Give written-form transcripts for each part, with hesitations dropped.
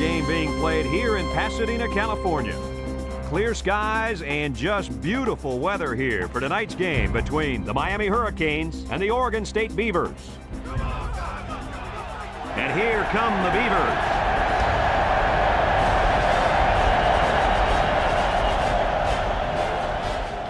game being played here in Pasadena, California. Clear skies and just beautiful weather here for tonight's game between the Miami Hurricanes and the Oregon State Beavers. And here come the Beavers.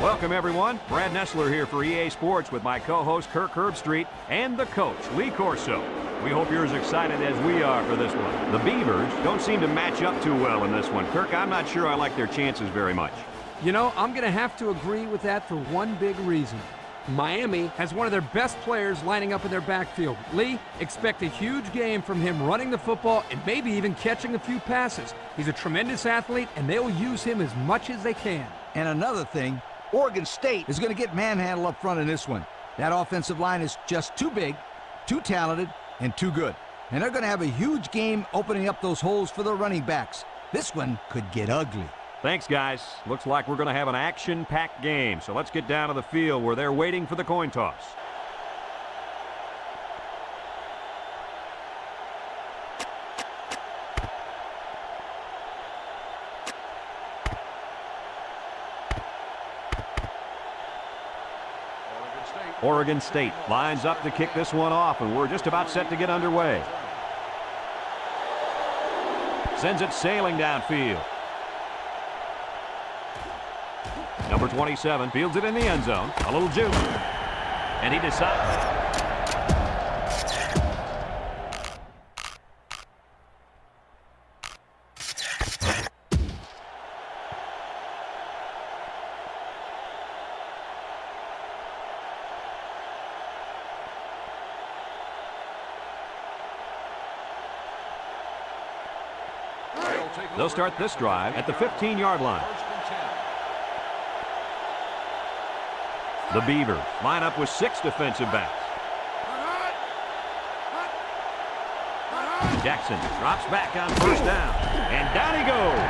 Welcome, everyone. Brad Nessler here for EA Sports with my co-host Kirk Herbstreit and the coach, Lee Corso. We hope you're as excited as we are for this one. The Beavers don't seem to match up too well in this one. Kirk, I'm not sure I like their chances very much. You know, I'm going to have to agree with that for one big reason. Miami has one of their best players lining up in their backfield. Lee, expect a huge game from him running the football and maybe even catching a few passes. He's a tremendous athlete, and they'll use him as much as they can. And another thing, Oregon State is going to get manhandled up front in this one. That offensive line is just too big, too talented, and too good. And they're going to have a huge game opening up those holes for the running backs. This one could get ugly. Thanks, guys. Looks like we're going to have an action-packed game. So let's get down to the field where they're waiting for the coin toss. Oregon State lines up to kick this one off, and we're just about set to get underway. Sends it sailing downfield. Number 27 fields it in the end zone. A little juke. And he decides. They'll start this drive at the 15-yard line. The Beavers line up with 6 defensive backs. Jackson drops back on first down, and down he goes.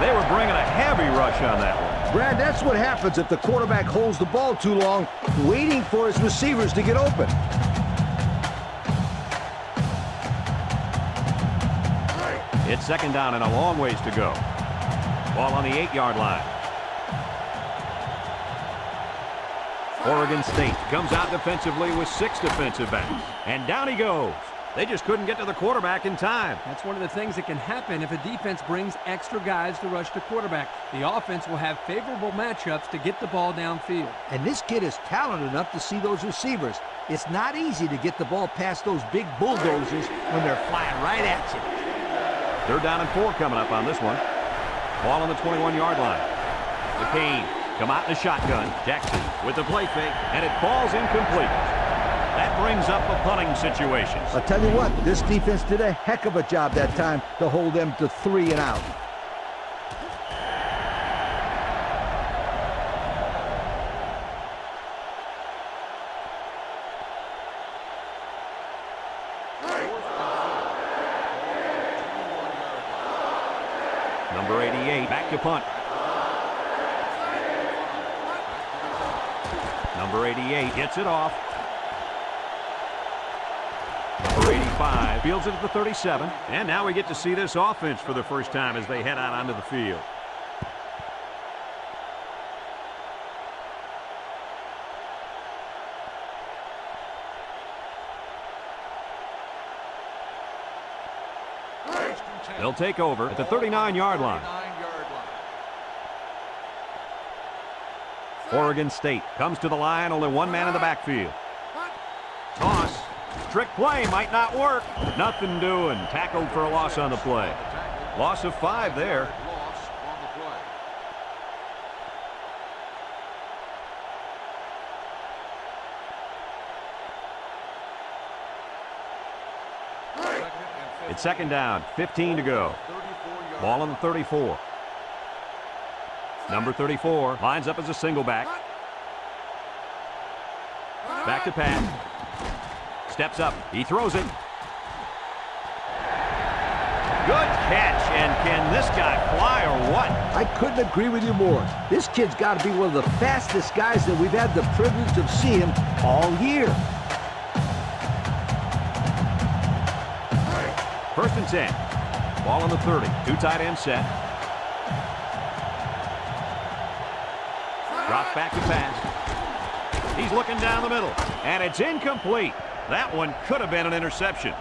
They were bringing a heavy rush on that one. Brad, that's what happens if the quarterback holds the ball too long, waiting for his receivers to get open. It's second down and a long ways to go. Ball on the 8-yard line. Oregon State comes out defensively with 6 defensive backs. And down he goes. They just couldn't get to the quarterback in time. That's one of the things that can happen if a defense brings extra guys to rush the quarterback. The offense will have favorable matchups to get the ball downfield. And this kid is talented enough to see those receivers. It's not easy to get the ball past those big bulldozers when they're flying right at you. 3rd down and 4 coming up on this one. Ball on the 21-yard line. The Canes come out in the shotgun. Jackson with the play fake, and it falls incomplete. That brings up a punting situation. I'll tell you what, this defense did a heck of a job that time to hold them to 3 and out. Number 88, back to punt. Number 88 gets it off. Number 85 fields it at the 37. And now we get to see this offense for the first time as they head out onto the field. They'll take over at the 39-yard line. Oregon State comes to the line, only one man in the backfield. Toss. Trick play might not work. Nothing doing. Tackled for a loss on the play. Loss of 5 there. It's second down, 15 to go. Ball on the 34. Number 34 lines up as a single back. Back to pass. Steps up. He throws it. Good catch. And can this guy fly or what? I couldn't agree with you more. This kid's got to be one of the fastest guys that we've had the privilege of seeing all year. 1st and 10. Ball on the 30. Two tight end set. Drops back to pass. He's looking down the middle, and it's incomplete. That one could have been an interception.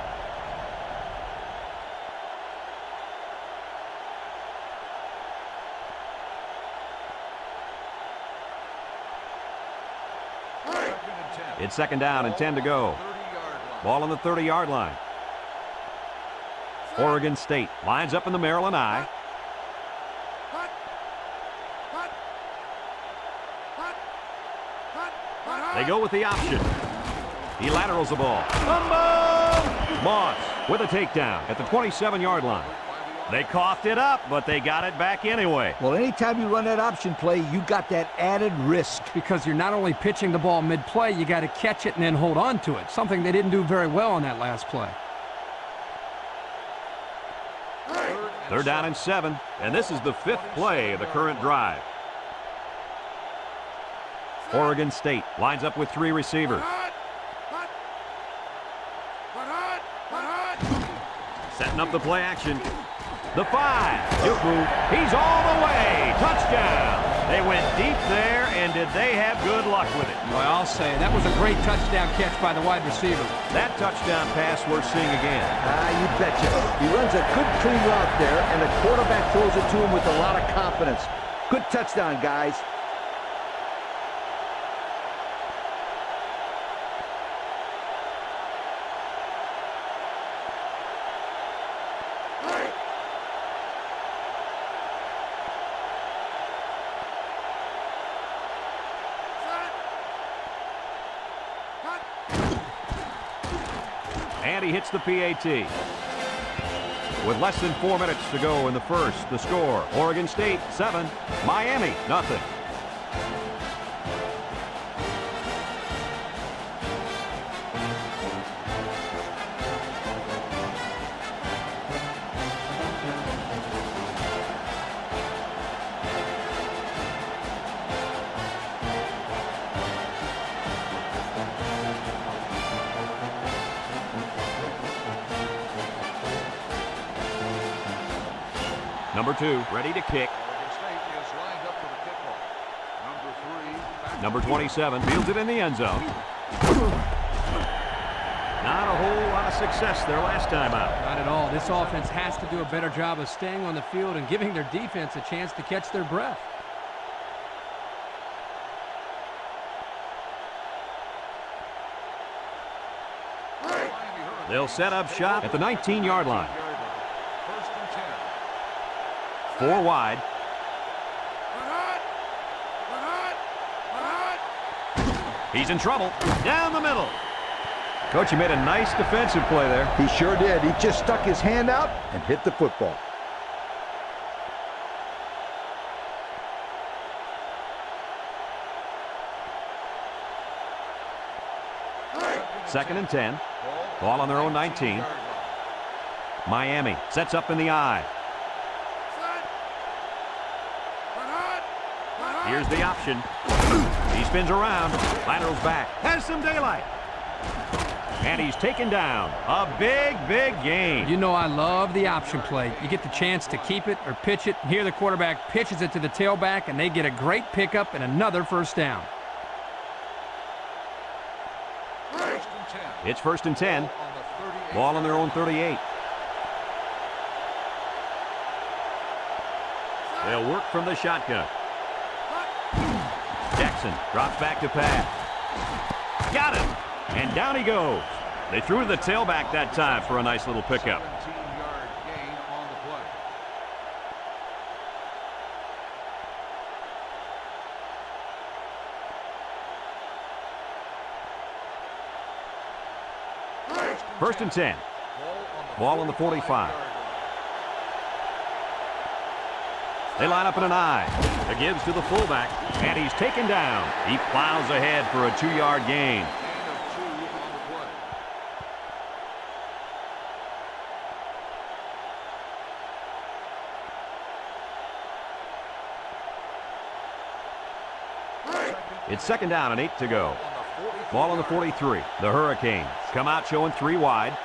It's second down and 10 to go. Ball on the 30-yard line. Oregon State lines up in the Maryland I. They go with the option. He laterals the ball. Fumble! Moss with a takedown at the 27-yard line. They coughed it up, but they got it back anyway. Well, anytime you run that option play, you got that added risk. Because you're not only pitching the ball mid-play, you got to catch it and then hold on to it, something they didn't do very well on that last play. They're down and 7, and this is the 5th play of the current drive. Oregon State lines up with 3 receivers. Setting up the play action. The 5. Yuku, he's all the way. Touchdown. They went deep there, and did they have good luck with it? Well, I'll say that was a great touchdown catch by the wide receiver. That touchdown pass we're seeing again. You betcha. He runs a good clean route there, and the quarterback throws it to him with a lot of confidence. Good touchdown, guys. And he hits the PAT. With less than 4 minutes to go in the first, the score, Oregon State 7, Miami nothing. Number 2, ready to kick. Number 27 fields it in the end zone. Not a whole lot of success there last time out. Not at all. This offense has to do a better job of staying on the field and giving their defense a chance to catch their breath. They'll set up shop at the 19-yard line. 4 wide. He's in trouble. Down the middle. Coach, you made a nice defensive play there. He sure did. He just stuck his hand out and hit the football. Second and 10. Ball on their own 19. Miami sets up in the I. Here's the option. He spins around, laterals back, has some daylight. And he's taken down. A big, big gain. You know I love the option play. You get the chance to keep it or pitch it. Here the quarterback pitches it to the tailback, and they get a great pickup and another first down. It's first and 10. Ball on their own 38. They'll work from the shotgun. Jackson drops back to pass. Got him. And down he goes. They threw to the tailback that time for a nice little pickup. First and 10. Ball on the 45. They line up in an I. It gives to the fullback, and he's taken down. He plows ahead for a 2-yard gain. It's second down and 8 to go. Ball on the 43. The Hurricanes come out showing 3 wide.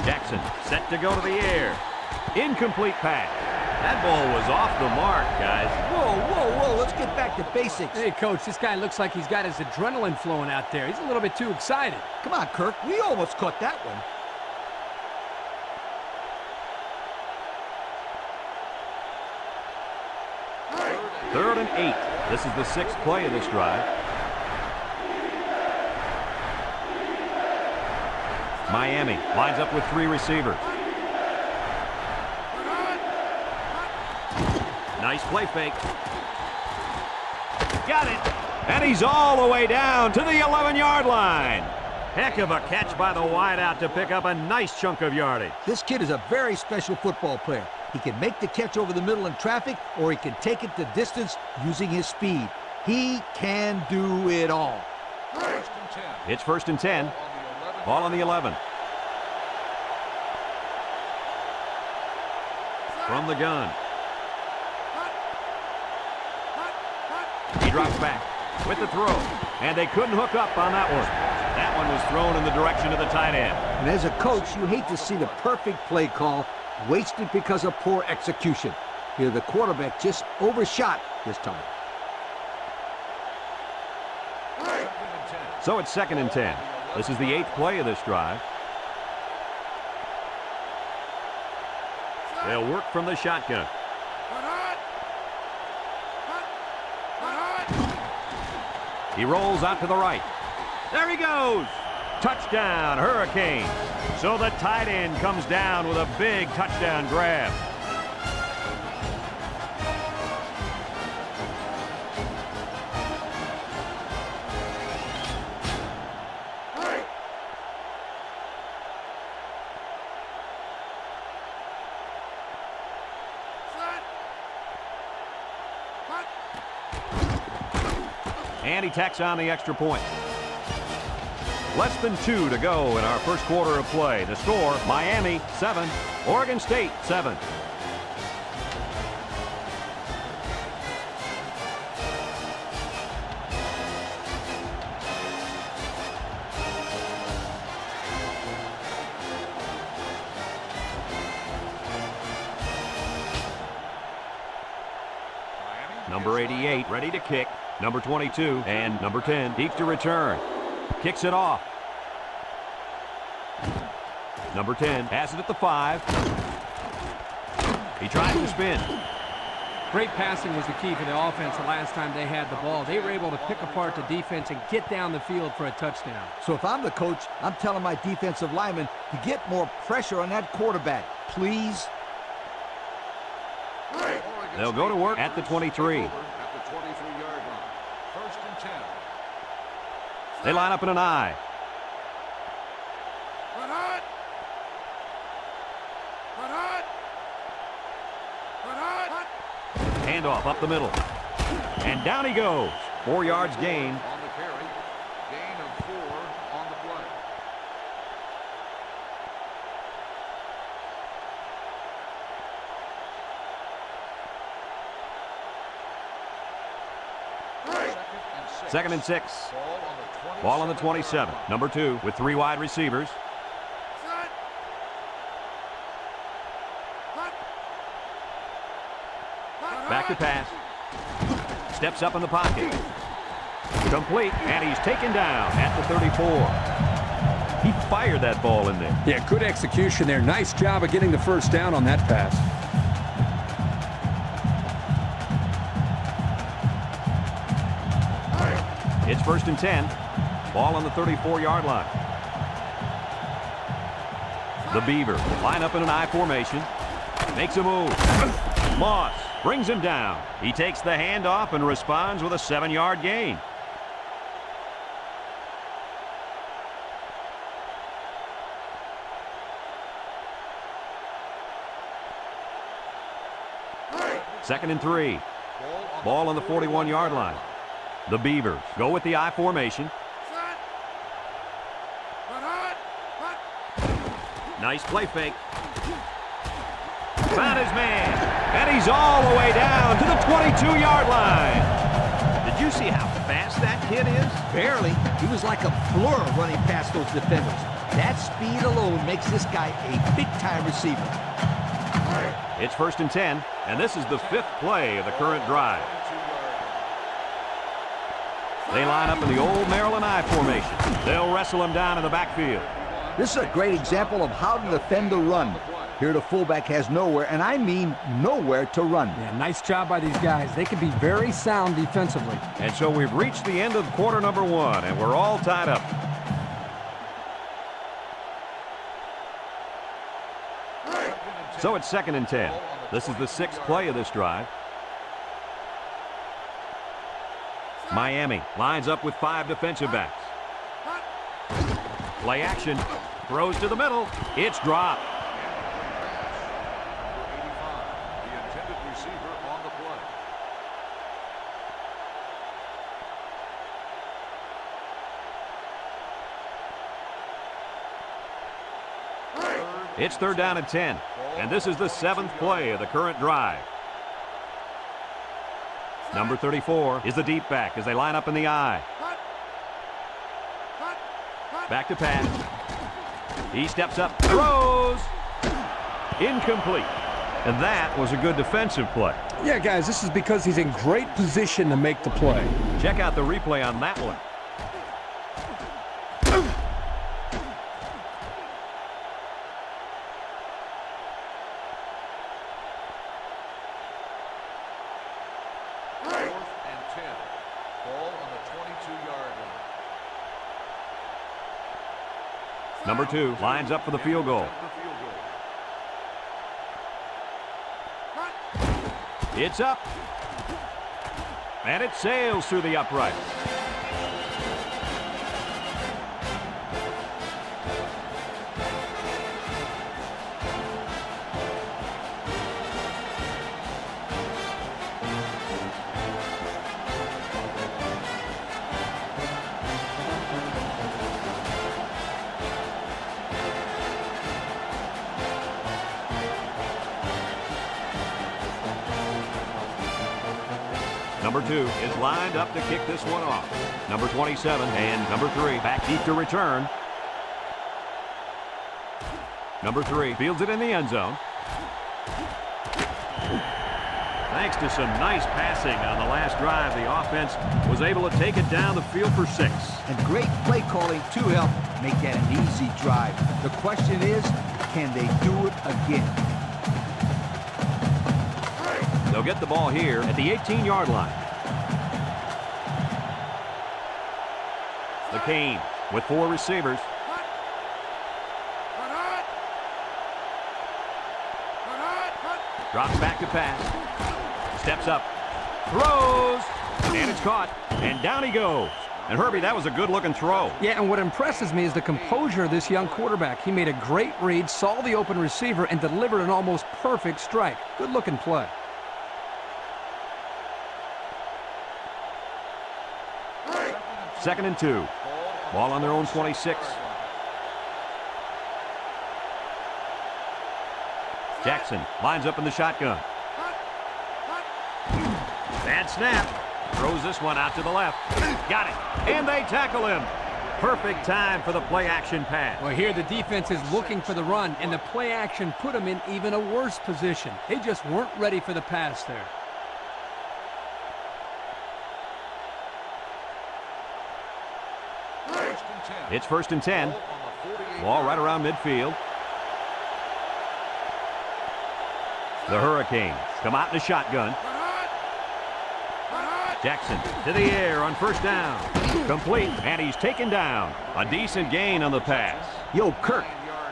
Jackson set to go to the air. Incomplete pass. That ball was off the mark, guys. Whoa, whoa, whoa. Let's get back to basics. Hey, Coach, this guy looks like he's got his adrenaline flowing out there. He's a little bit too excited. Come on, Kirk. We almost caught that one. Third and 8. This is the 6th play of this drive. Miami lines up with 3 receivers. Nice play fake. Got it. And he's all the way down to the 11-yard line. Heck of a catch by the wideout to pick up a nice chunk of yardage. This kid is a very special football player. He can make the catch over the middle in traffic, or he can take it the distance using his speed. He can do it all. It's 1st and 10. Ball on the 11. From the gun. He drops back with the throw. And they couldn't hook up on that one. That one was thrown in the direction of the tight end. And as a coach, you hate to see the perfect play call wasted because of poor execution. Here, the quarterback just overshot this time. So it's 2nd and 10. This is the 8th play of this drive. They'll work from the shotgun. He rolls out to the right. There he goes. Touchdown, Hurricane. So the tight end comes down with a big touchdown grab. And he tacks on the extra point. Less than 2 to go in our first quarter of play. The score, Miami 7, Oregon State 7. Number 88 ready to kick. Number 22 and number 10 deep to return. Kicks it off. Number 10 has it at the 5. He tries to spin. Great passing was the key for the offense the last time they had the ball. They were able to pick apart the defense and get down the field for a touchdown. So if I'm the coach, I'm telling my defensive linemen to get more pressure on that quarterback, please. They'll go to work at the 23. They line up in an I. Handoff up the middle. And down he goes. 4 yards gain. On the carry. Gain of 4 on the play. Second and 6. Ball on the 27. Number 2 with 3 wide receivers. Back to pass. Steps up in the pocket. Complete, and he's taken down at the 34. He fired that ball in there. Yeah, good execution there. Nice job of getting the first down on that pass. It's 1st and 10. Ball on the 34-yard line. The Beavers line up in an I formation. Makes a move. Moss brings him down. He takes the handoff and responds with a 7-yard gain. Second and 3. Ball on the 41-yard line. The Beavers go with the I formation. Nice play fake. Found his man. And he's all the way down to the 22-yard line. Did you see how fast that kid is? Barely. He was like a blur running past those defenders. That speed alone makes this guy a big-time receiver. It's 1st and 10, and this is the 5th play of the current drive. They line up in the old Maryland I formation. They'll wrestle him down in the backfield. This is a great example of how to defend the run. Here the fullback has nowhere, and I mean nowhere to run. Yeah, nice job by these guys. They can be very sound defensively. And so we've reached the end of quarter number 1, and we're all tied up. So it's 2nd and 10. This is the 6th play of this drive. Miami lines up with 5 defensive backs. Play action. Throws to the middle. It's dropped. The intended receiver on the play. It's 3rd down and 10. And this is the 7th play of the current drive. Number 34 is the deep back as they line up in the I. Back to pass. He steps up, throws. Incomplete. And that was a good defensive play. Yeah, guys, this is because he's in great position to make the play. Check out the replay on that one. Number 2 lines up for the field goal. It's up. And it sails through the upright. Number 2 is lined up to kick this one off. Number 27 and number 3 back deep to return. Number 3 fields it in the end zone. Thanks to some nice passing on the last drive, the offense was able to take it down the field for 6. And great play calling to help make that an easy drive. The question is, can they do it again? They'll get the ball here at the 18-yard line. The Canes with 4 receivers. Drops back to pass. Steps up. Throws. And it's caught. And down he goes. And Herbie, that was a good-looking throw. Yeah, and what impresses me is the composure of this young quarterback. He made a great read, saw the open receiver, and delivered an almost perfect strike. Good-looking play. Second and 2. Ball on their own 26. Jackson lines up in the shotgun. Bad snap. Throws this one out to the left. Got it. And they tackle him. Perfect time for the play-action pass. Well, here the defense is looking for the run, and the play-action put them in even a worse position. They just weren't ready for the pass there. It's 1st and 10. Ball right around midfield. The Hurricanes come out in a shotgun. Jackson to the air on 1st down. Complete, and he's taken down. A decent gain on the pass. Yo, Kirk,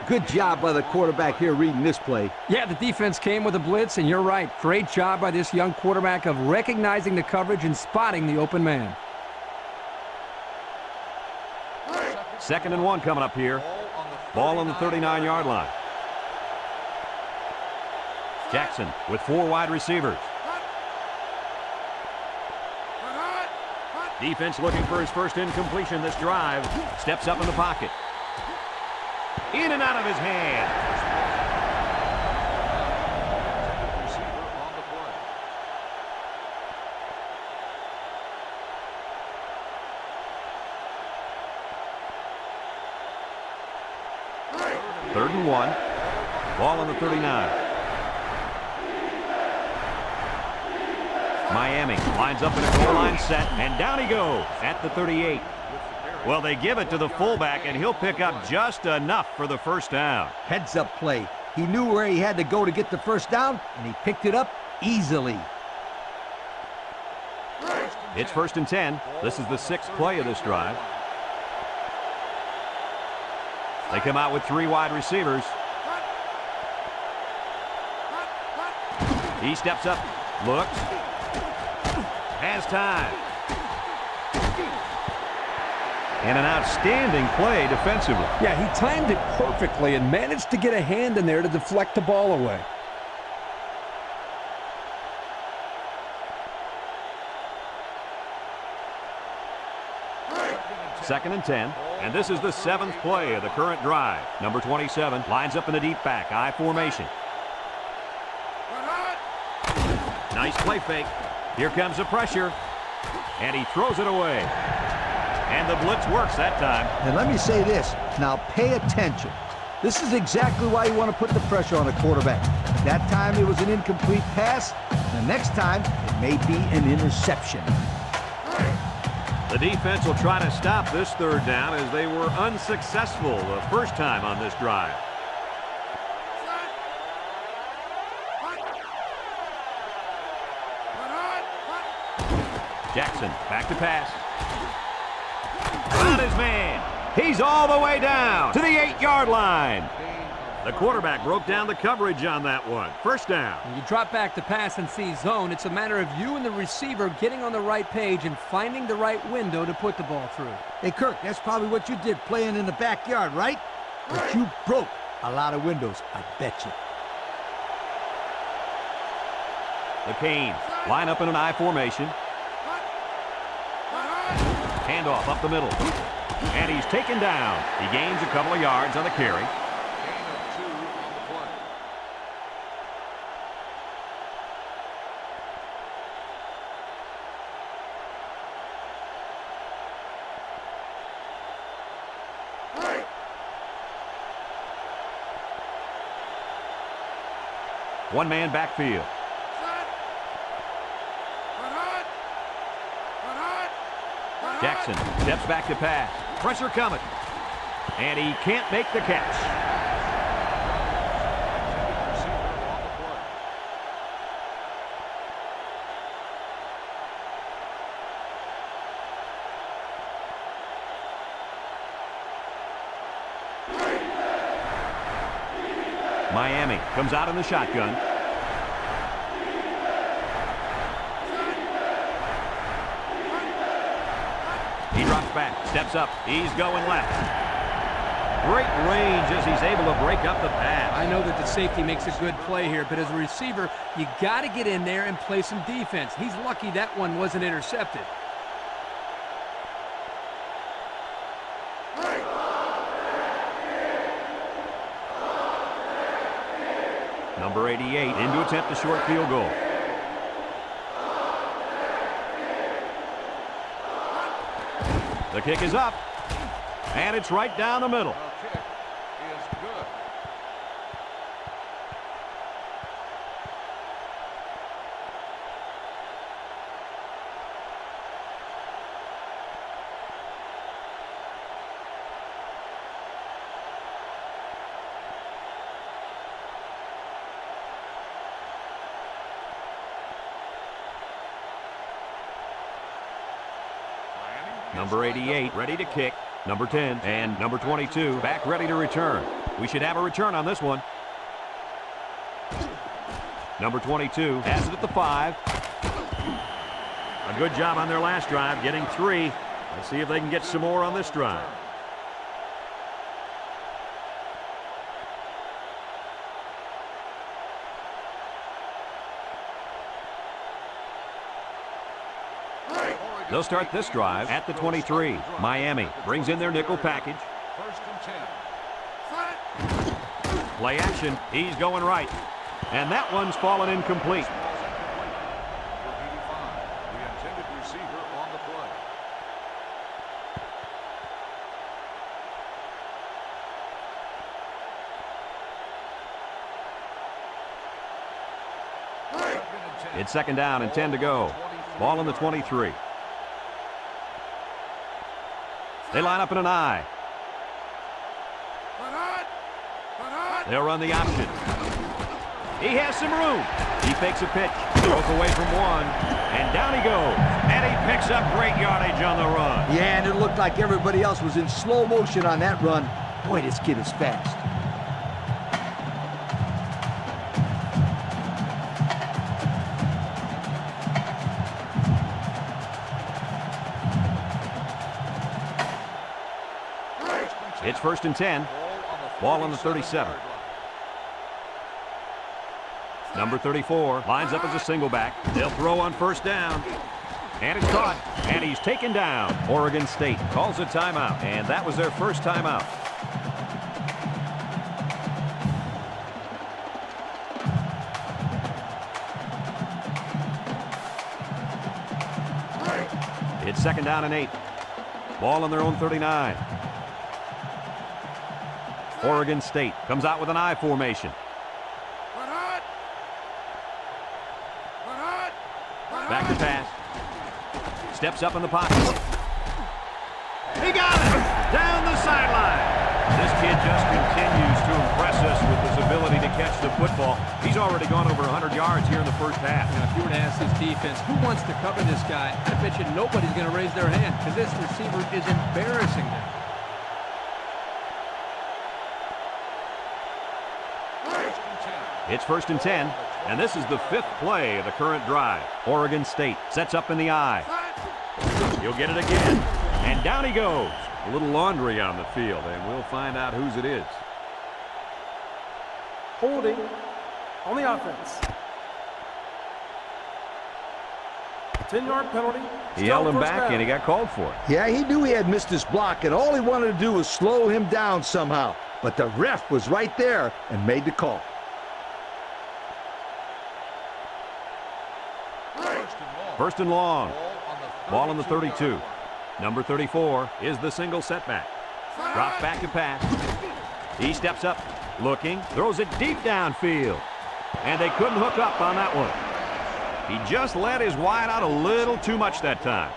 good job by the quarterback here reading this play. Yeah, the defense came with a blitz, and you're right. Great job by this young quarterback of recognizing the coverage and spotting the open man. 2nd and 1 coming up here. Ball on the 39-yard line. Jackson with 4 wide receivers. Defense looking for his first incompletion this drive. Steps up in the pocket. In and out of his hand. 3rd and 1. Ball on the 39. Miami lines up in a goal line set, and down he goes at the 38. Well, they give it to the fullback, and he'll pick up just enough for the first down. Heads-up play. He knew where he had to go to get the first down, and he picked it up easily. It's 1st and 10. This is the 6th play of this drive. They come out with 3 wide receivers. He steps up, looks, has time. And an outstanding play defensively. Yeah, he timed it perfectly and managed to get a hand in there to deflect the ball away. 2nd and 10, and this is the 7th play of the current drive. Number 27 lines up in the deep back, I formation. Nice play fake. Here comes the pressure, and he throws it away. And the blitz works that time. And let me say this, now pay attention. This is exactly why you want to put the pressure on a quarterback. That time it was an incomplete pass. The next time it may be an interception. The defense will try to stop this 3rd down as they were unsuccessful the first time on this drive. Jackson back to pass. Found his man. He's all the way down to the 8-yard line. The quarterback broke down the coverage on that one. First down. When you drop back to pass and see zone, it's a matter of you and the receiver getting on the right page and finding the right window to put the ball through. Hey, Kirk, that's probably what you did playing in the backyard, right? But you broke a lot of windows, I bet you. The Canes line up in an I formation. Handoff up the middle. And he's taken down. He gains a couple of yards on the carry. One-man backfield. Jackson steps back to pass. Pressure coming. And he can't make the catch. Miami comes out in the shotgun. He drops back, steps up, he's going left. Great range as he's able to break up the pass. I know that the safety makes a good play here, but as a receiver, you got to get in there and play some defense. He's lucky that one wasn't intercepted. Number 88 in to attempt a short field goal. The kick is up, and it's right down the middle. The kick is good. Number 88 ready to kick. Number 10 and number 22 back ready to return. We should have a return on this one. Number 22 has it at the 5. A good job on their last drive, getting 3. Let's see if they can get some more on this drive. They'll start this drive at the 23. Miami brings in their nickel package. 1st and 10. Play action. He's going right. And that one's fallen incomplete. Number 85, the intended receiver on the play. It's second down and 10 to go. Ball on the 23. They line up in an I. They'll run the option. He has some room. He fakes a pitch. Broke away from one. And down he goes. And he picks up great yardage on the run. Yeah, and it looked like everybody else was in slow motion on that run. Boy, this kid is fast. It's first and 10. Ball on the 37. Number 34 lines up as a single back. They'll throw on first down. And it's caught. And he's taken down. Oregon State calls a timeout. And that was their first timeout. It's second down and 8. Ball on their own 39. Oregon State comes out with an I formation. Back to pass. Steps up in the pocket. He got it! Down the sideline. This kid just continues to impress us with his ability to catch the football. He's already gone over 100 yards here in the first half. Now, if you were to ask this defense, who wants to cover this guy, I bet you nobody's going to raise their hand because this receiver is embarrassing them. It's first and 10, and this is the 5th play of the current drive. Oregon State sets up in the I. He'll get it again, and down he goes. A little laundry on the field, and we'll find out whose it is. Holding on the offense. 10-yard penalty. He held him back, and he got called for it. Yeah, he knew he had missed his block, and all he wanted to do was slow him down somehow. But the ref was right there and made the call. First and long. Ball on the 32. Number 34 is the single setback. Drops back to pass. He steps up, looking, throws it deep downfield. And they couldn't hook up on that one. He just let his wide out a little too much that time.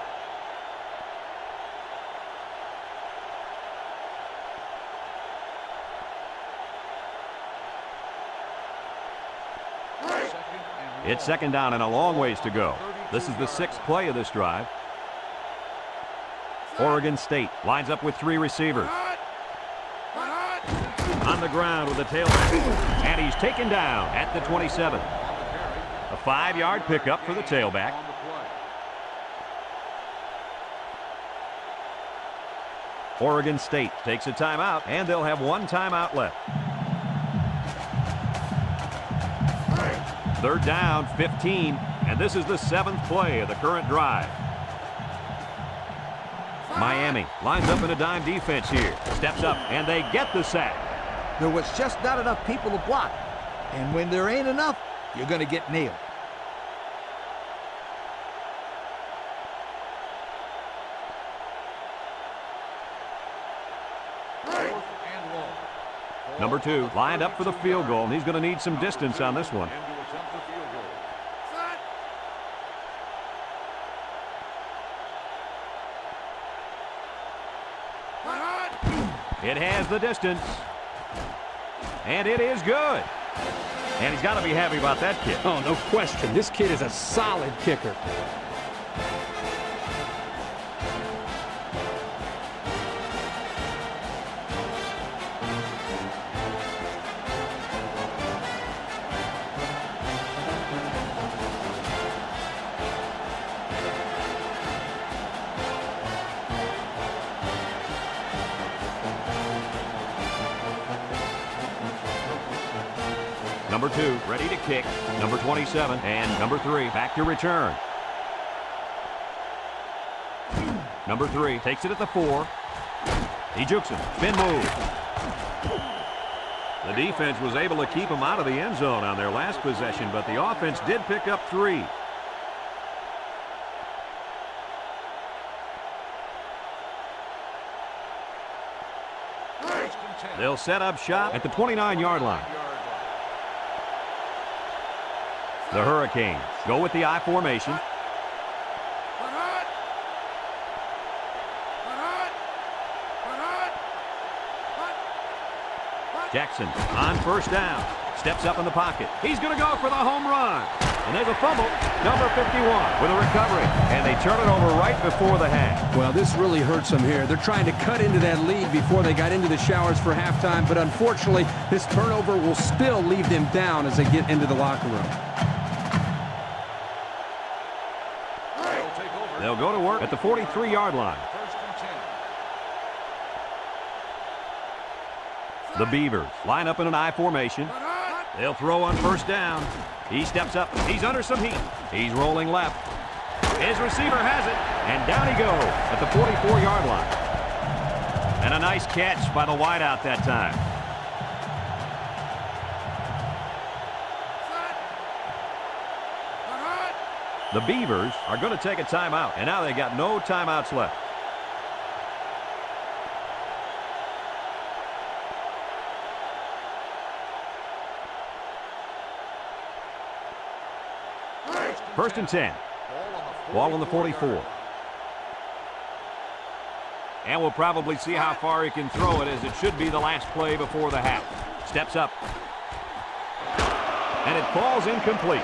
It's second down and a long ways to go. This is the 6th play of this drive. Oregon State lines up with 3 receivers. On the ground with the tailback. And he's taken down at the 27. A 5-yard pickup for the tailback. Oregon State takes a timeout, and they'll have 1 timeout left. Third down, 15, and this is the 7th play of the current drive. Miami lines up in a dime defense here. Steps up, and they get the sack. There was just not enough people to block. And when there ain't enough, you're going to get nailed. Number 2 lined up for the field goal, and he's going to need some distance on this one. It has the distance. And it is good. And he's got to be happy about that kick. Oh, no question. This kid is a solid kicker. Number 2 ready to kick. Number 27 and number 3 back to return. Number 3 takes it at the 4. He jukes him. Spin move. The defense was able to keep him out of the end zone on their last possession, but the offense did pick up 3. They'll set up shop at the 29-yard line. The Hurricanes go with the I formation. Jackson on first down. Steps up in the pocket. He's going to go for the home run. And there's a fumble. Number 51 with a recovery. And they turn it over right before the half. Well, this really hurts them here. They're trying to cut into that lead before they got into the showers for halftime. But unfortunately, this turnover will still leave them down as they get into the locker room. They'll go to work at the 43-yard line. The Beavers line up in an I formation. They'll throw on first down. He steps up. He's under some heat. He's rolling left. His receiver has it. And down he goes at the 44-yard line. And a nice catch by the wideout that time. The Beavers are going to take a timeout. And now they got no timeouts left. First and 10. Ball on the 44. And we'll probably see how far he can throw it, as it should be the last play before the half. Steps up. And it falls incomplete.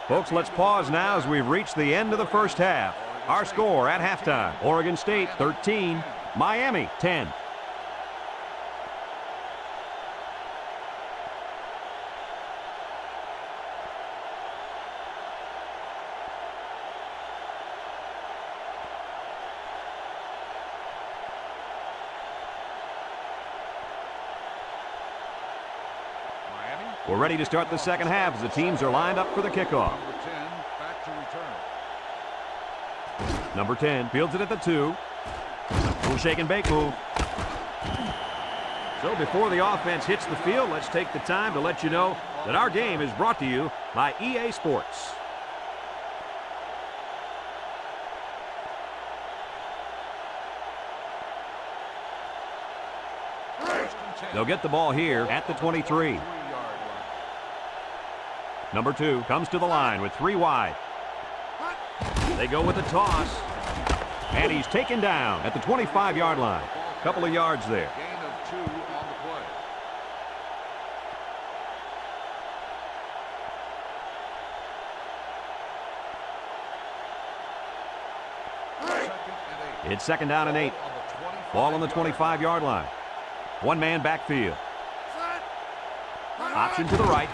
Folks, let's pause now as we've reached the end of the first half. Our score at halftime: Oregon State 13, Miami 10. We're ready to start the second half as the teams are lined up for the kickoff. Number 10 fields it at the 2. Little shake and bake move. So before the offense hits the field, let's take the time to let you know that our game is brought to you by EA Sports. They'll get the ball here at the 23. Number 2 comes to the line with 3 wide. They go with the toss. And he's taken down at the 25-yard line. Couple of yards there. Gain of 2 on the play. It's second down and 8. Ball on the 25-yard line. One man backfield. Option to the right.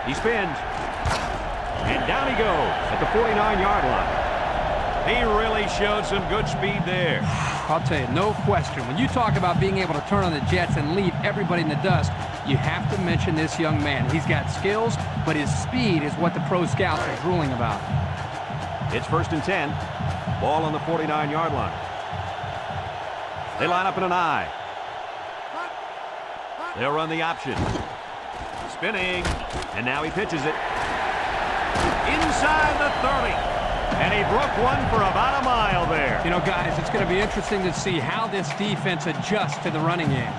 He spins. And down he goes at the 49-yard line. He really showed some good speed there. I'll tell you, no question. When you talk about being able to turn on the jets and leave everybody in the dust, you have to mention this young man. He's got skills, but his speed is what the pro scouts are drooling about. It's first and 10. Ball on the 49-yard line. They line up in an I. They'll run the option. Spinning. And now he pitches it. Inside the 30. And he broke one for about a mile there. You know, guys, it's going to be interesting to see how this defense adjusts to the running game.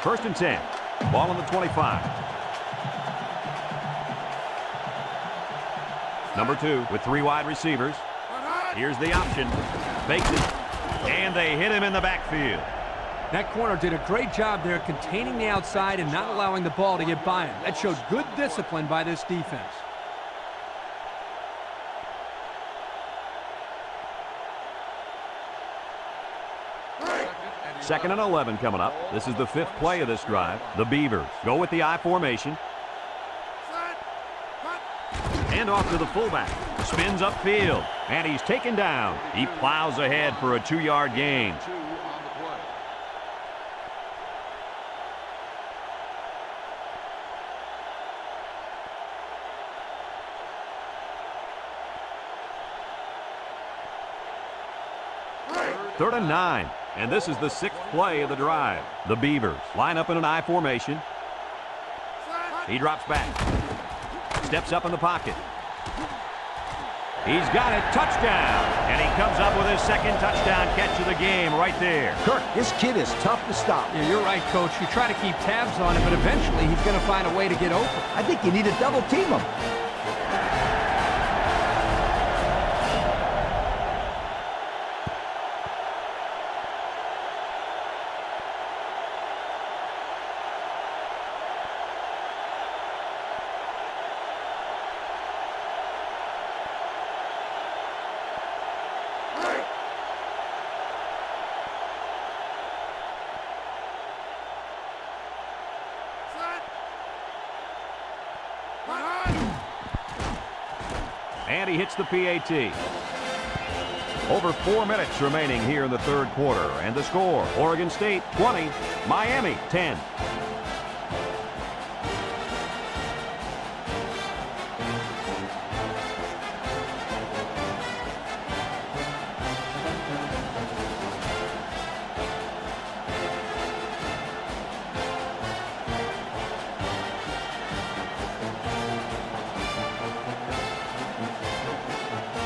First and 10. Ball on the 25. Number 2 with 3 wide receivers. Here's the option. Fakes it. And they hit him in the backfield. That corner did a great job there containing the outside and not allowing the ball to get by him. That showed good discipline by this defense. Second and 11 coming up. This is the 5th play of this drive. The Beavers go with the I formation. And off to the fullback. Spins upfield. And he's taken down. He plows ahead for a 2-yard gain. Third and 9. And this is the 6th play of the drive. The Beavers line up in an I formation. He drops back. Steps up in the pocket. He's got it. Touchdown. And he comes up with his second touchdown catch of the game right there. Kirk, this kid is tough to stop. Yeah, you're right, Coach. You try to keep tabs on him, but eventually he's going to find a way to get open. I think you need to double team him. And he hits the PAT. Over 4 minutes remaining here in the third quarter. And the score, Oregon State 20, Miami 10.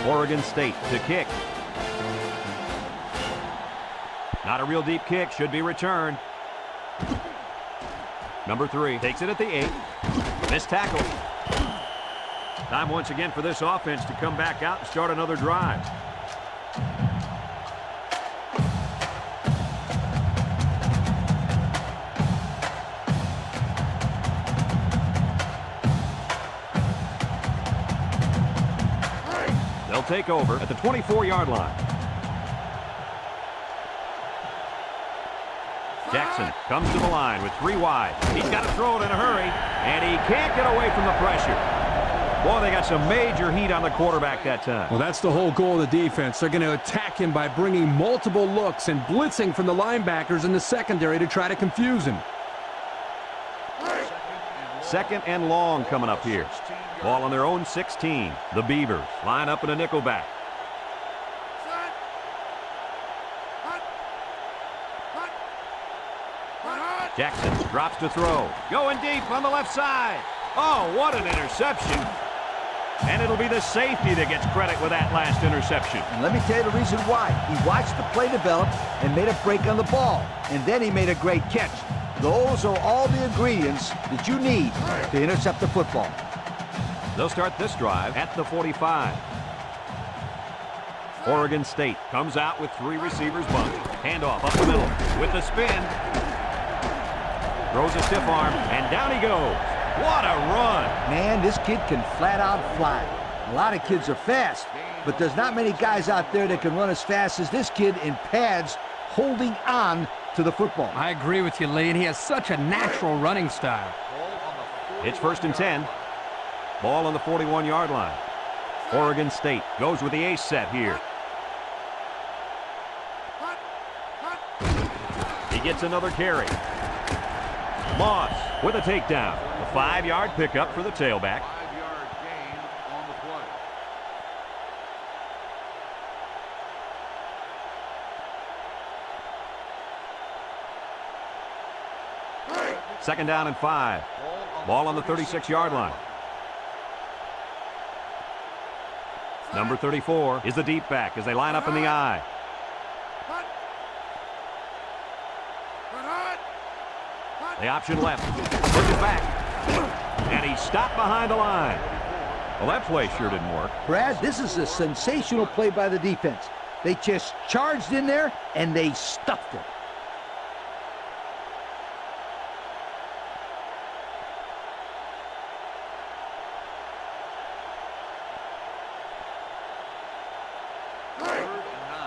Oregon State to kick. Not a real deep kick, should be returned. Number 3 takes it at the 8. Missed tackle. Time once again for this offense to come back out and start another drive. They'll take over at the 24-yard line. Jackson comes to the line with 3 wide. He's got to throw it in a hurry, and he can't get away from the pressure. Boy, they got some major heat on the quarterback that time. Well, that's the whole goal of the defense. They're going to attack him by bringing multiple looks and blitzing from the linebackers in the secondary to try to confuse him. Second and long coming up here. Ball on their own 16. The Beavers line up in a nickel back. Jackson drops to throw. Going deep on the left side. Oh, what an interception. And it'll be the safety that gets credit with that last interception. And let me tell you the reason why. He watched the play develop and made a break on the ball. And then he made a great catch. Those are all the ingredients that you need to intercept the football. They'll start this drive at the 45. Oregon State comes out with 3 receivers bunched. Handoff up the middle with the spin. Throws a stiff arm, and down he goes. What a run. Man, this kid can flat out fly. A lot of kids are fast, but there's not many guys out there that can run as fast as this kid in pads holding on to the football. I agree with you, Lee, and he has such a natural running style. It's 1st and 10. Ball on the 41-yard line. Oregon State goes with the ace set here. He gets another carry. Moss with a takedown. A 5-yard pickup for the tailback. 5-yard gain on the play. Second down and 5. Ball on the 36-yard line. Number 34 is the deep back as they line up in the I. The option left. Looking back. And he stopped behind the line. Well, that play sure didn't work. Brad, this is a sensational play by the defense. They just charged in there, and they stuffed it.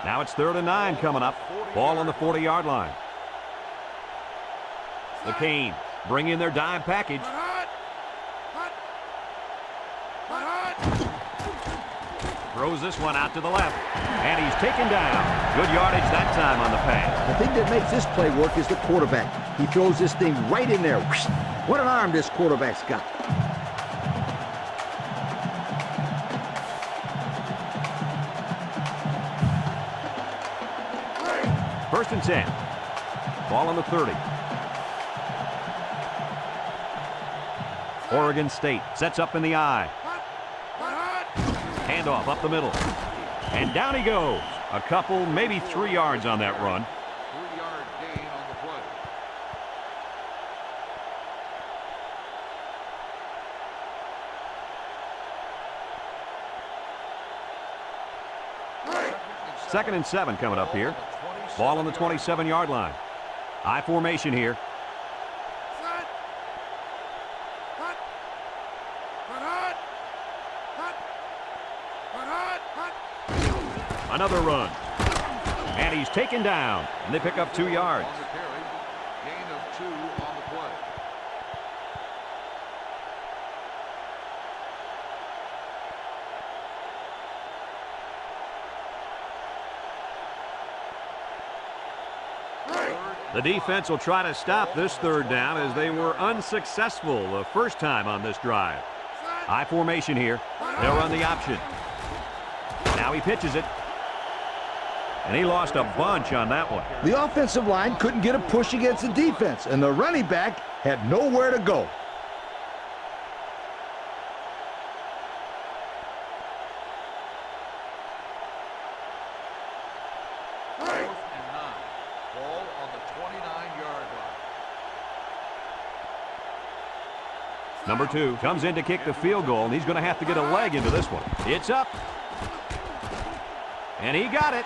Now it's 3rd and 9 coming up. Ball on the 40-yard line. The Canes bring in their dime package. Throws this one out to the left. And he's taken down. Good yardage that time on the pass. The thing that makes this play work is the quarterback. He throws this thing right in there. What an arm this quarterback's got. First and 10. Ball on the 30. Oregon State sets up in the I. Handoff up the middle. And down he goes. A couple, maybe 3 yards on that run. 3-yard gain on the play. Second and 7 coming up here. Ball on the 27-yard line. I formation here. Another run. And he's taken down. And they pick up 2 yards. On the carry, gain of 2 on the play. The defense will try to stop this third down as they were unsuccessful the first time on this drive. I formation here. They'll run the option. Now he pitches it. And he lost a bunch on that one. The offensive line couldn't get a push against the defense, and the running back had nowhere to go. Ball on the 29-yard line. Number 2 comes in to kick the field goal, and he's going to have to get a leg into this one. It's up. And he got it.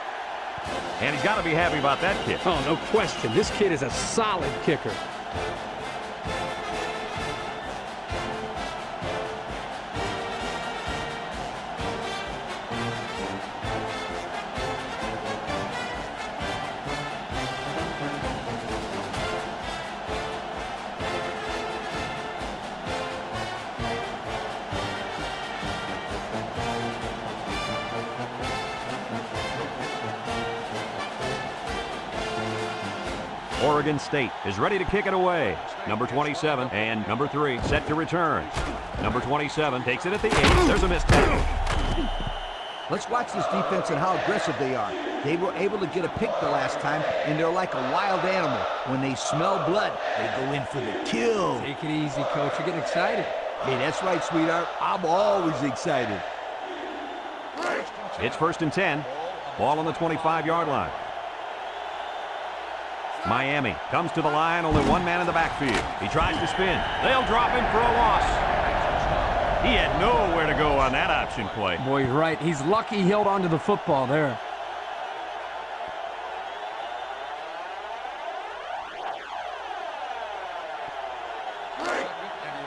And he's got to be happy about that kick. Oh, no question. This kid is a solid kicker. Oregon State is ready to kick it away. Number 27 and number 3 set to return. Number 27 takes it at the 8. There's a missed tackle. Let's watch this defense and how aggressive they are. They were able to get a pick the last time, and they're like a wild animal. When they smell blood, they go in for the kill. Take it easy, Coach. You're getting excited. Hey, that's right, sweetheart. I'm always excited. It's first and 10. Ball on the 25-yard line. Miami comes to the line, only one man in the backfield. He tries to spin. They'll drop him for a loss. He had nowhere to go on that option play. Boy, you're right. He's lucky he held on to the football there.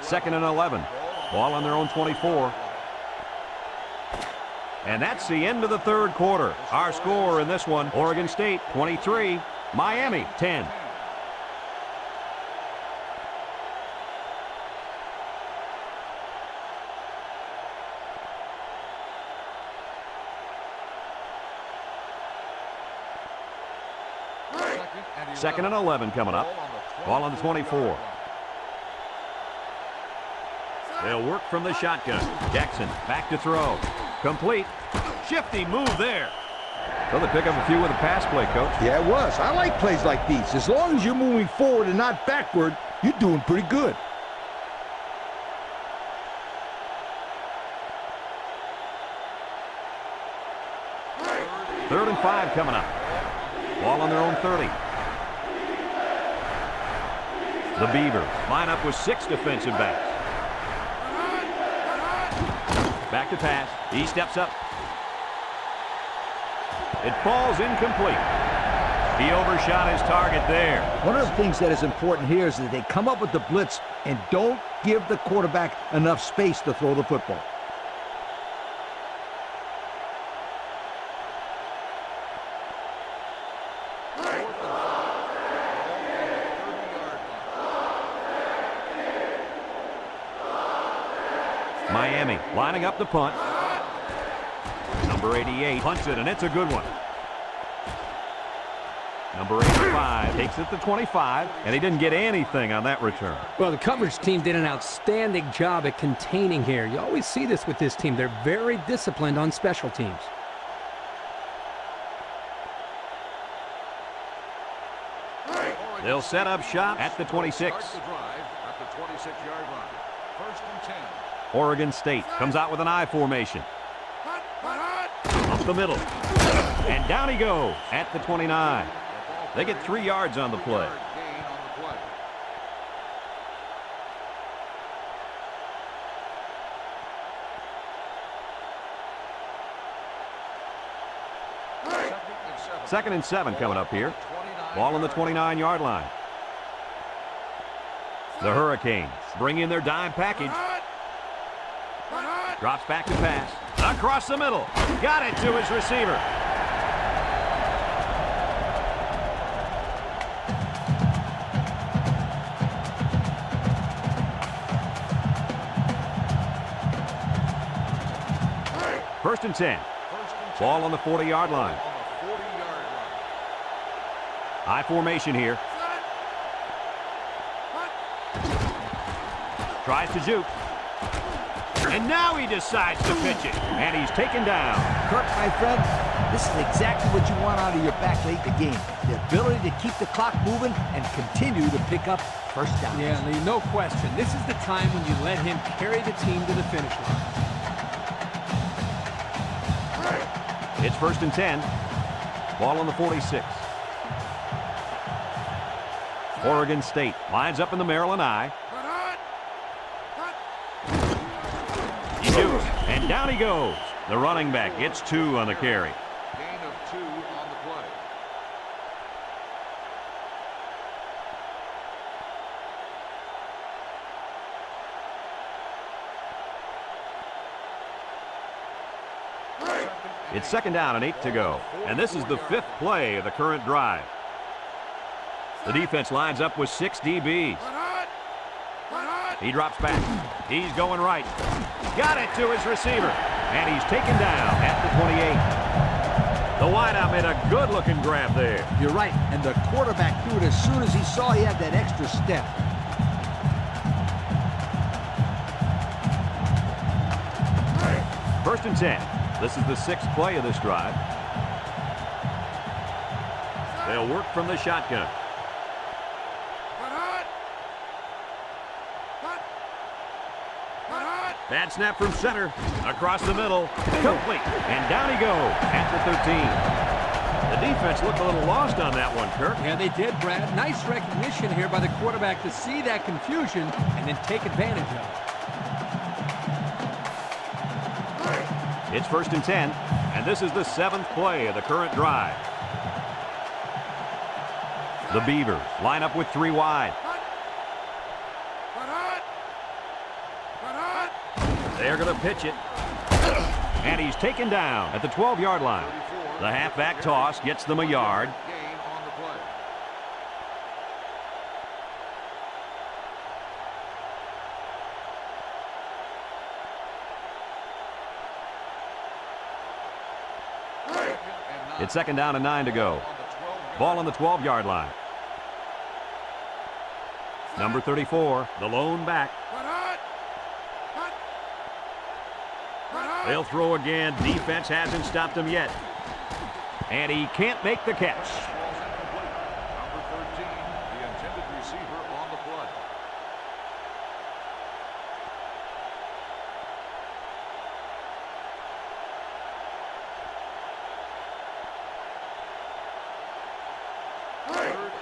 Second and 11. Ball on their own 24. And that's the end of the third quarter. Our score in this one, Oregon State 23, Miami 10. Second and 11 coming up. Ball on the 24. They'll work from the shotgun. Jackson back to throw. Complete. Shifty move there. So they pick up a few with a pass play, Coach. Yeah, it was. I like plays like these. As long as you're moving forward and not backward, you're doing pretty good. Third and 5 coming up. Ball on their own 30. The Beavers line up with 6 defensive backs. Back to pass. He steps up. It falls incomplete. He overshot his target there. One of the things that is important here is that they come up with the blitz and don't give the quarterback enough space to throw the football. Miami lining up the punt. Number 88 punts it, and it's a good one. Number 85 takes it to 25, and he didn't get anything on that return. Well, the coverage team did an outstanding job at containing here. You always see this with this team. They're very disciplined on special teams. They'll set up shop at the 26. Start the drive at the 26-yard line. First and 10. Oregon State comes out with an I formation. Up the middle. And down he goes at the 29. They get 3 yards on the play. Gain on the play. Second and 7 coming up here. Ball on the 29-yard line. The Hurricanes bring in their dime package. Drops back to pass. Across the middle. Got it to his receiver. First and 10. Ball on the 40-yard line. I formation here. Tries to juke. And now he decides to pitch it. And he's taken down. Kirk, my friend, this is exactly what you want out of your back late in the game. The ability to keep the clock moving and continue to pick up first downs. Yeah, Lee, no question. This is the time when you let him carry the team to the finish line. It's first and 10. Ball on the 46. Oregon State lines up in the Maryland I. He shoots, and down he goes. The running back gets 2 on the carry. Gain of 2 on the play. It's second down and 8 to go. And this is the 5th play of the current drive. The defense lines up with 6 DBs. He drops back. He's going right. Got it to his receiver. And he's taken down at the 28. The wideout made a good-looking grab there. You're right, and the quarterback threw it as soon as he saw he had that extra step. First and 10. This is the 6th play of this drive. They'll work from the shotgun. Bad snap from center. Across the middle. Complete. And down he goes at the 13. The defense looked a little lost on that one, Kirk. Yeah, they did, Brad. Nice recognition here by the quarterback to see that confusion and then take advantage of it. It's first and 10, and this is the 7th play of the current drive. The Beavers line up with 3 wide. They're going to pitch it. And he's taken down at the 12-yard line. The halfback toss gets them a yard. Gain on the play. It's second down and 9 to go. Ball on the 12-yard line. Number 34, the lone back. They'll throw again. Defense hasn't stopped him yet. And he can't make the catch. Number 13, the intended receiver on the play.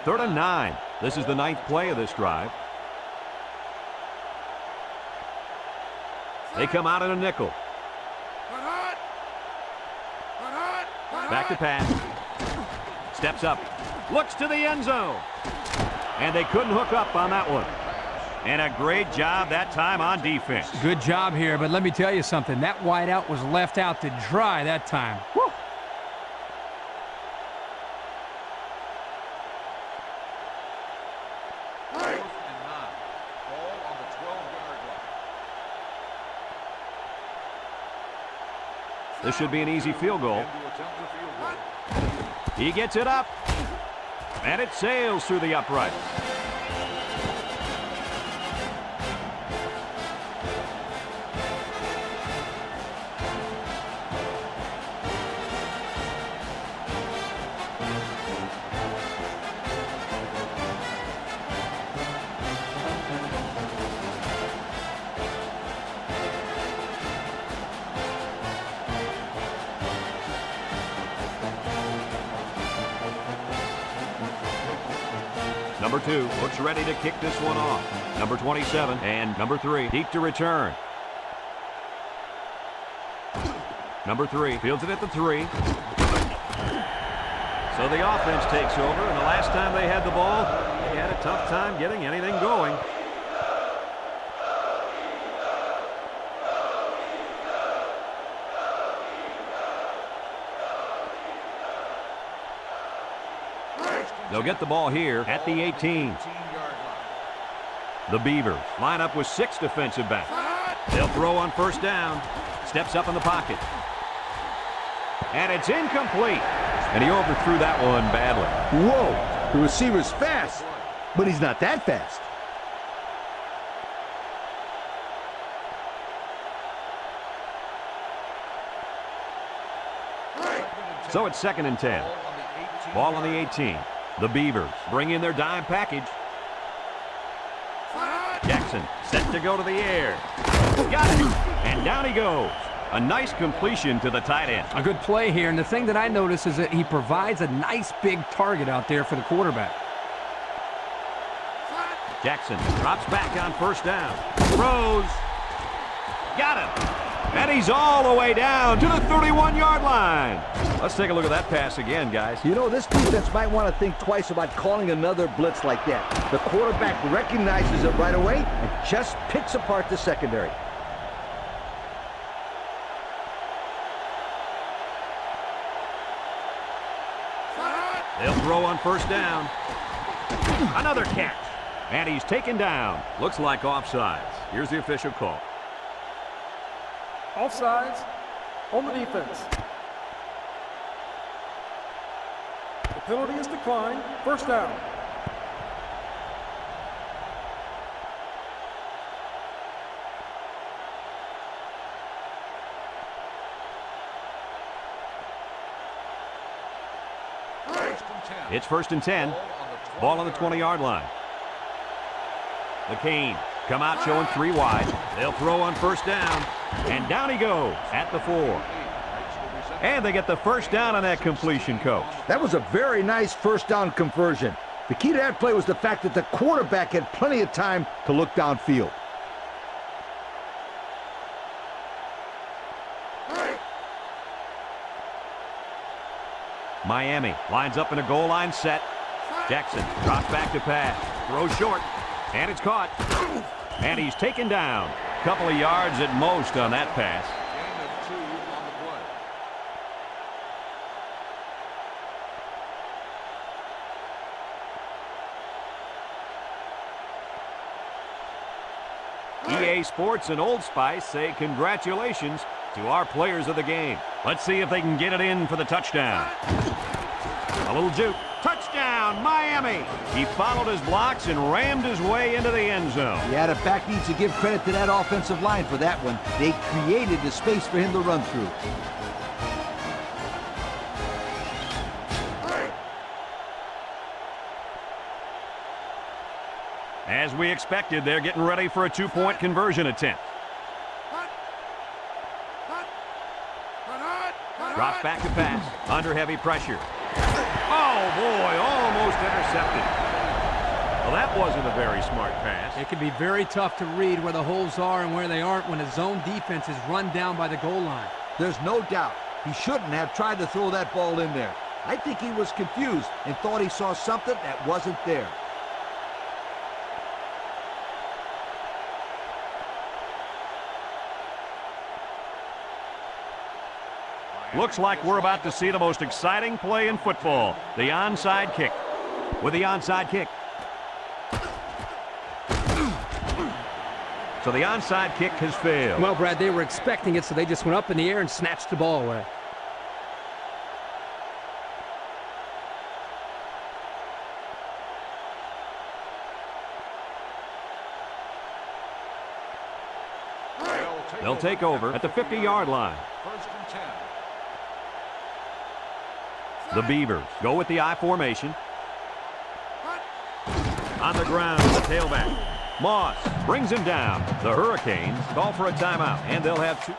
Third and 9. This is the 9th play of this drive. They come out in a nickel. Back to pass. Steps up. Looks to the end zone. And they couldn't hook up on that one. And a great job that time on defense. Good job here, but let me tell you something. That wideout was left out to dry that time. Woo! This should be an easy field goal. He gets it up. And it sails through the uprights. Number 2 looks ready to kick this one off. Number 27 and number 3 deep to return. Number 3 fields it at the 3. So the offense takes over, and the last time they had the ball, they had a tough time getting anything going. They'll get the ball here at the 18. The Beavers line up with 6 defensive backs. They'll throw on first down. Steps up in the pocket. And it's incomplete. And he overthrew that one badly. Whoa, the receiver's fast, but he's not that fast. So it's 2nd and 10. Ball on the 18. The Beavers bring in their dime package. Jackson set to go to the air. Got it. And down he goes. A nice completion to the tight end. A good play here, and the thing that I notice is that he provides a nice big target out there for the quarterback. Jackson drops back on first down. Throws. Got him. And he's all the way down to the 31-yard line. Let's take a look at that pass again, guys. You know, this defense might want to think twice about calling another blitz like that. The quarterback recognizes it right away and just picks apart the secondary. They'll throw on first down. Another catch. And he's taken down. Looks like offsides. Here's the official call. Offsides on the defense. The penalty is declined. First down. It's 1st and 10. Ball on the 20-yard line. The Canes come out showing 3 wide. They'll throw on first down. And down he goes at the 4. And they get the first down on that completion, Coach. That was a very nice first down conversion. The key to that play was the fact that the quarterback had plenty of time to look downfield. Miami lines up in a goal line set. Jackson drops back to pass. Throws short. And it's caught. And he's taken down. Couple of yards at most on that pass. EA Sports and Old Spice say congratulations to our players of the game. Let's see if they can get it in for the touchdown. A little juke. Touchdown, Miami! He followed his blocks and rammed his way into the end zone. Yeah, the back needs to give credit to that offensive line for that one. They created the space for him to run through. As we expected, they're getting ready for a 2-point conversion attempt. Drops back to pass, under heavy pressure. Oh, boy, almost intercepted. Well, that wasn't a very smart pass. It can be very tough to read where the holes are and where they aren't when a zone defense is run down by the goal line. There's no doubt he shouldn't have tried to throw that ball in there. I think he was confused and thought he saw something that wasn't there. Looks like we're about to see the most exciting play in football, the onside kick. With the onside kick. So the onside kick has failed. Well, Brad, they were expecting it, so they just went up in the air and snatched the ball away. They'll take over at the 50-yard line. The Beavers go with the I formation. On the ground, the tailback. Moss brings him down. The Hurricanes call for a timeout, and they'll have 2.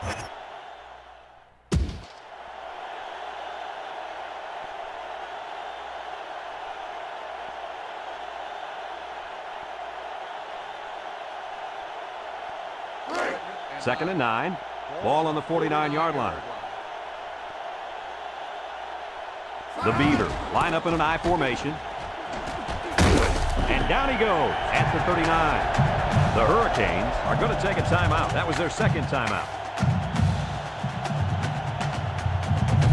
2nd and 9. Ball on the 49-yard line. The Beavers line up in an I formation. And down he goes at the 39. The Hurricanes are going to take a timeout. That was their second timeout.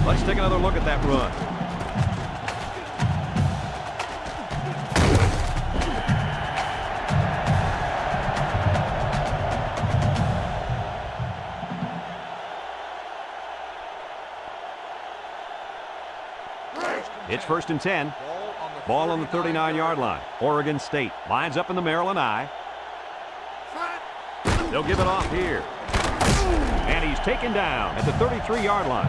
Let's take another look at that run. It's 1st and 10. Ball on the 39-yard line. Oregon State lines up in the Maryland I. They'll give it off here. And he's taken down at the 33-yard line.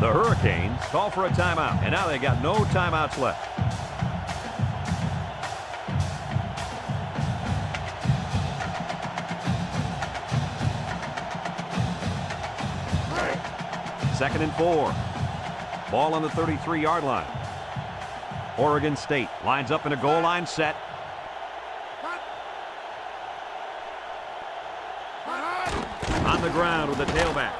The Hurricanes call for a timeout, and now they got no timeouts left. Second and 4. Ball on the 33-yard line. Oregon State lines up in a goal line set. On the ground with the tailback.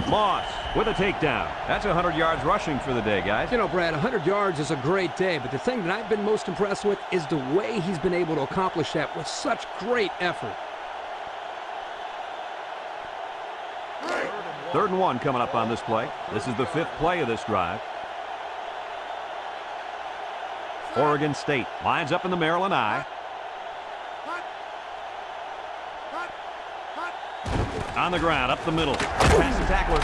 Moss with a takedown. That's 100 yards rushing for the day, guys. You know, Brad, 100 yards is a great day, but the thing that I've been most impressed with is the way he's been able to accomplish that with such great effort. 3rd and 1 coming up on this play. This is the 5th play of this drive. Oregon State lines up in the Maryland I. On the ground, up the middle. Past the tackler.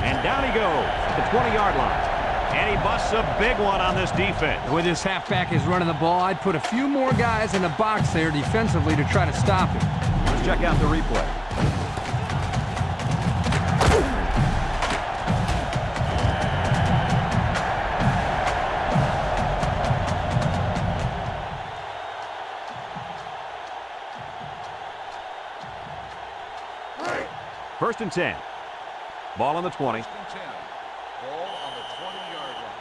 And down he goes at the 20-yard line. And he busts a big one on this defense. With his halfback is running the ball, I'd put a few more guys in the box there defensively to try to stop him. Let's check out the replay. First and 10. Ball on the 20. First and 10. Ball on the 20-yard line.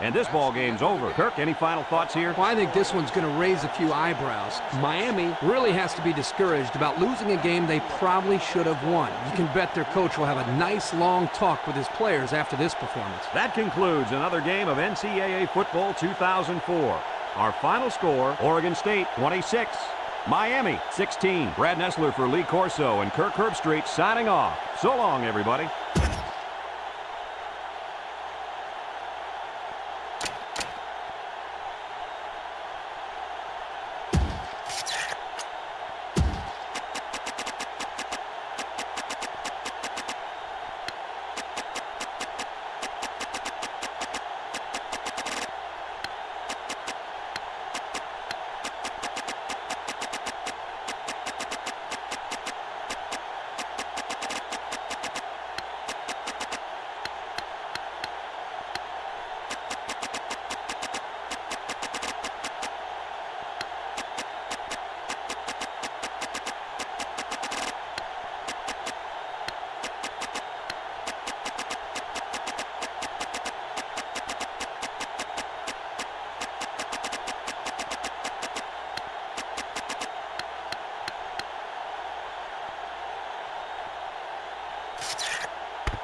And this ball game's over. Kirk, any final thoughts here? Well, I think this one's going to raise a few eyebrows. Miami really has to be discouraged about losing a game they probably should have won. You can bet their coach will have a nice long talk with his players after this performance. That concludes another game of NCAA Football 2004. Our final score, Oregon State 26, Miami 16. Brad Nessler for Lee Corso and Kirk Herbstreit signing off. So long, everybody.